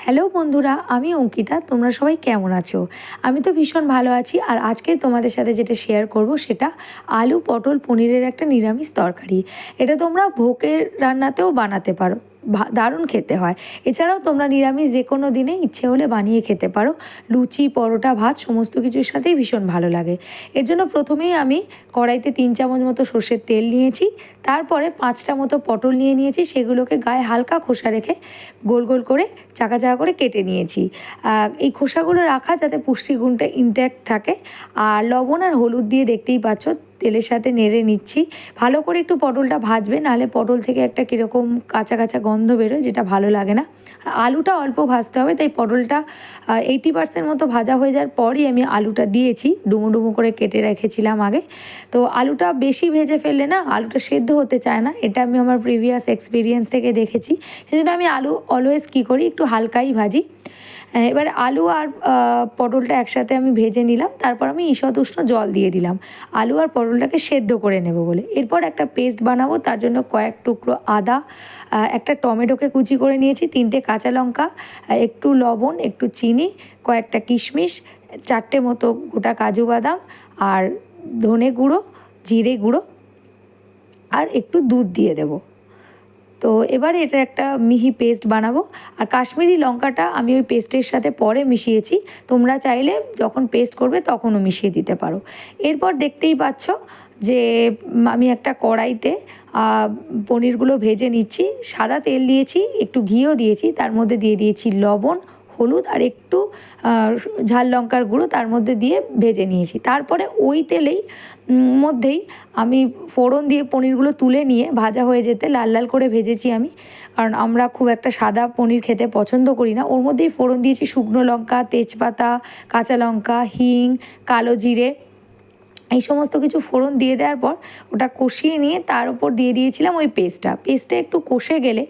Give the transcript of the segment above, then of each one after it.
Hello বন্ধুরা, আমি অঙ্কিতা। তোমরা সবাই কেমন আছো? আমি তো ভীষণ ভালো আছি। আর আজকে তোমাদের সাথে যেটা শেয়ার করব সেটা আলু পটল পনিরের একটা নিরামিষ তরকারি। এটা তোমরা ভোগের রান্নাতেও বানাতে পারো, দারুণ খেতে হয়। এছাড়াও তোমরা নিরামিষ যে কোনো দিনে ইচ্ছে হলে বানিয়ে খেতে পারো। লুচি, পরোটা, ভাত সমস্ত কিছুর সাথেই ভীষণ ভালো লাগে। এর জন্য প্রথমেই আমি কড়াইতে 3 চামচ মতো সর্ষের তেল নিয়েছি। তারপরে 5টা মতো পটল নিয়ে নিয়েছি, সেগুলোকে গায়ে হালকা খোসা রেখে গোল গোল করে চাকা চাকা করে কেটে নিয়েছি। এই খোসাগুলো রাখা যাতে পুষ্টিগুণটা ইনট্যাক্ট থাকে। আর লবণ আর হলুদ দিয়ে দেখতেই পাচ্ছ তেলের সাথে নেড়ে নিচ্ছি। ভালো করে একটু পটলটা ভাজবে, নাহলে পটল থেকে একটা কীরকম কাঁচা কাঁচা গন্ধ বেরোয়, যেটা ভালো লাগে না। আর আলুটা অল্প ভাজতে হবে, তাই পটলটা 80% মতো ভাজা হয়ে যাওয়ার পরই আমি আলুটা দিয়েছি। ডুমো ডুমো করে কেটে রেখেছিলাম আগে। তো আলুটা বেশি ভেজে ফেললে না আলুটা সেদ্ধ হতে চায় না, এটা আমি আমার প্রিভিয়াস এক্সপিরিয়েন্স থেকে দেখেছি। সেজন্য আমি আলু অলওয়েজ কী করি, একটু হালকাই ভাজি। এবার আলু আর পটলটা একসাথে আমি ভেজে নিলাম। তারপর আমি ঈষৎ উষ্ণ জল দিয়ে দিলাম আলু আর পটলটাকে সেদ্ধ করে নেব বলে। এরপর একটা পেস্ট বানাবো, তার জন্য কয়েক টুকরো আদা, একটা টমেটোকে কুচি করে নিয়েছি, 3টে কাঁচা লঙ্কা, একটু লবণ, একটু চিনি, কয়েকটা কিশমিশ, 4টে মতো গোটা কাজু বাদাম, আর ধনে গুঁড়ো, জিরে গুঁড়ো, আর একটু দুধ দিয়ে দেবো। তো এবারে এটা একটা মিহি পেস্ট বানাবো। আর কাশ্মীরি লঙ্কাটা আমি ওই পেস্টের সাথে পরে মিশিয়েছি, তোমরা চাইলে যখন পেস্ট করবে তখনও মিশিয়ে দিতে পারো। এরপর দেখতেই পাচ্ছ যে আমি একটা কড়াইতে পনিরগুলো ভেজে নিচ্ছি। সাদা তেল দিয়েছি, একটু ঘিও দিয়েছি, তার মধ্যে দিয়ে দিয়েছি লবণ, হলুদ আর একটু ঝাল লঙ্কার গুঁড়ো, তার মধ্যে দিয়ে ভেজে নিয়েছি। তারপরে ওই তেলেই মধ্যেই আমি ফোড়ন দিয়ে পনিরগুলো তুলে নিয়ে ভাজা হয়ে যেতে লাল লাল করে ভেজেছি আমি, কারণ আমরা খুব একটা সাদা পনির খেতে পছন্দ করি না। ওর মধ্যেই ফোড়ন দিয়েছি শুকনো লঙ্কা, তেজপাতা, কাঁচা লঙ্কা, হিং, কালো জিরে, এই সমস্ত কিছু ফোড়ন দিয়ে দেওয়ার পর ওটা কষিয়ে নিয়ে তার উপর দিয়ে দিয়েছিলাম ওই পেস্টটা একটু কষে গেলে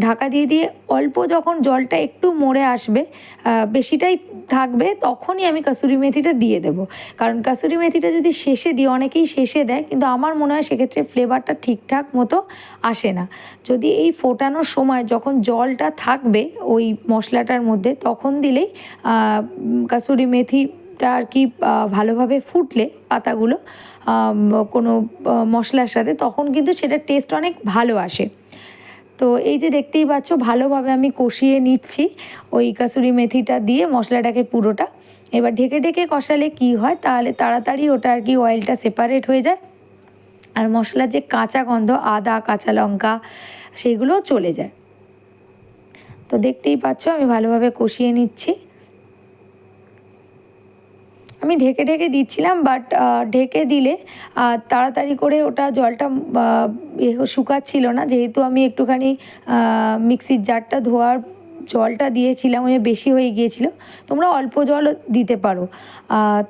ঢাকা দিয়ে দিয়ে অল্প যখন জলটা একটু মরে আসবে, বেশিটাই থাকবে, তখনই আমি কাসুরি মেথিটা দিয়ে দেবো। কারণ কাসুরি মেথিটা যদি শেষে দিই, অনেকেই শেষে দেয়, কিন্তু আমার মনে হয় সেক্ষেত্রে ফ্লেভারটা ঠিকঠাক মতো আসে না। যদি এই ফোটানোর সময় যখন জলটা থাকবে ওই মশলাটার মধ্যে, তখন দিলেই কাসুরি মেথিটা আর কি ভালোভাবে ফুটলে পাতাগুলো কোনো মশলার সাথে, তখন কিন্তু সেটার টেস্ট অনেক ভালো আসে। তো এই যে দেখতেই পাচ্ছ ভালোভাবে আমি কষিয়ে নিচ্ছি ওই কাসুরি মেথিটা দিয়ে মশলাটাকে পুরোটা। এবার ঢেকে ঢেকে কষালে কি হয়, তাহলে তাড়াতাড়ি ওটা আর কি অয়েলটা সেপারেট হয়ে যায়, আর মশলার যে কাঁচা গন্ধ, আদা, কাঁচা লঙ্কা, সেইগুলোও চলে যায়। তো দেখতেই পাচ্ছ আমি ভালোভাবে কষিয়ে নিচ্ছি। আমি ঢেকে ঢেকে দিচ্ছিলাম, বাট ঢেকে দিলে তাড়াতাড়ি করে ওটা জলটা শুকাচ্ছিল না, যেহেতু আমি একটুখানি মিক্সির জারটা ধোয়ার জলটা দিয়েছিলাম, ওই বেশি হয়ে গিয়েছিল। তোমরা অল্প জল দিতে পারো।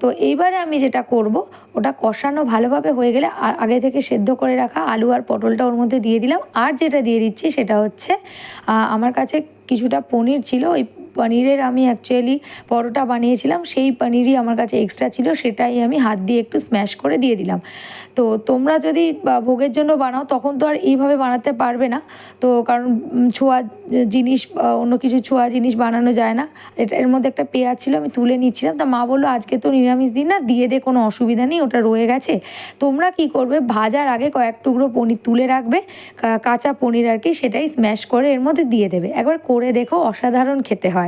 তো এইবারে আমি যেটা করব, ওটা কষানো ভালোভাবে হয়ে গেলে আগে থেকে সেদ্ধ করে রাখা আলু আর পটলটা ওর মধ্যে দিয়ে দিলাম। আর যেটা দিয়ে দিচ্ছি সেটা হচ্ছে আমার কাছে কিছুটা পনির ছিল, ওই পনিরের আমি অ্যাকচুয়ালি পরোটা বানিয়েছিলাম, সেই পনিরই আমার কাছে এক্সট্রা ছিল, সেটাই আমি হাত দিয়ে একটু স্ম্যাশ করে দিয়ে দিলাম। তো তোমরা যদি ভোগের জন্য বানাও তখন তো আর এইভাবে বানাতে পারবে না, তো কারণ ছোঁয়া জিনিস, অন্য কিছু ছোঁয়া জিনিস বানানো যায় না। এর মধ্যে একটা পেঁয়াজ ছিল, আমি তুলে নিচ্ছিলাম, তা মা বললো আজকে তো নিরামিষ দিন, না দিয়ে দে, কোনো অসুবিধা নেই, ওটা রয়ে গেছে। তোমরা কি করবে, ভাজার আগে কয়েক টুকরো পনির তুলে রাখবে, কাঁচা পনির আর কি, সেটাই স্ম্যাশ করে এর মধ্যে দিয়ে দেবে। একবার করে দেখো, অসাধারণ খেতে হয়।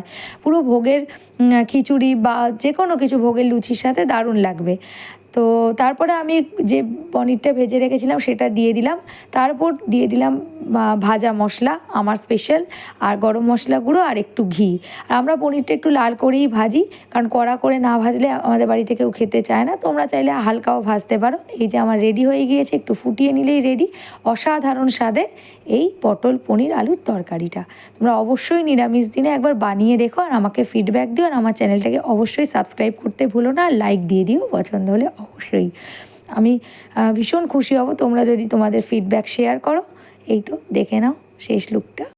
পুরো ভোগের খিচুড়ি বা যে কোনো কিছু ভোগের লুচির সাথে দারুণ লাগবে। তো তারপরে আমি যে পনিরটা ভেজে রেখেছিলাম সেটা দিয়ে দিলাম, তারপর দিয়ে দিলাম ভাজা মশলা আমার স্পেশাল, আর গরম মশলা গুঁড়ো, আর একটু ঘি। আর আমরা পনিরটা একটু লাল করেই ভাজি, কারণ কড়া করে না ভাজলে আমাদের বাড়িতে কেউ খেতে চায় না। তোমরা চাইলে হালকাও ভাজতে পারো। এই যে আমার রেডি হয়ে গিয়েছে, একটু ফুটিয়ে নিলেই রেডি অসাধারণ স্বাদের এই পটল পনির আলুর তরকারিটা। তোমরা অবশ্যই নিরামিষ দিনে একবার বানিয়ে দেখো, আর আমাকে ফিডব্যাক দিও, আর আমার চ্যানেলটাকে অবশ্যই সাবস্ক্রাইব করতে ভুলো না, আর লাইক দিয়ে দিও পছন্দ হলে। অবশ্যই আমি ভীষণ খুশি হব তোমরা যদি তোমাদের ফিডব্যাক শেয়ার করো। এই তো দেখে নাও শেষ লুকটা।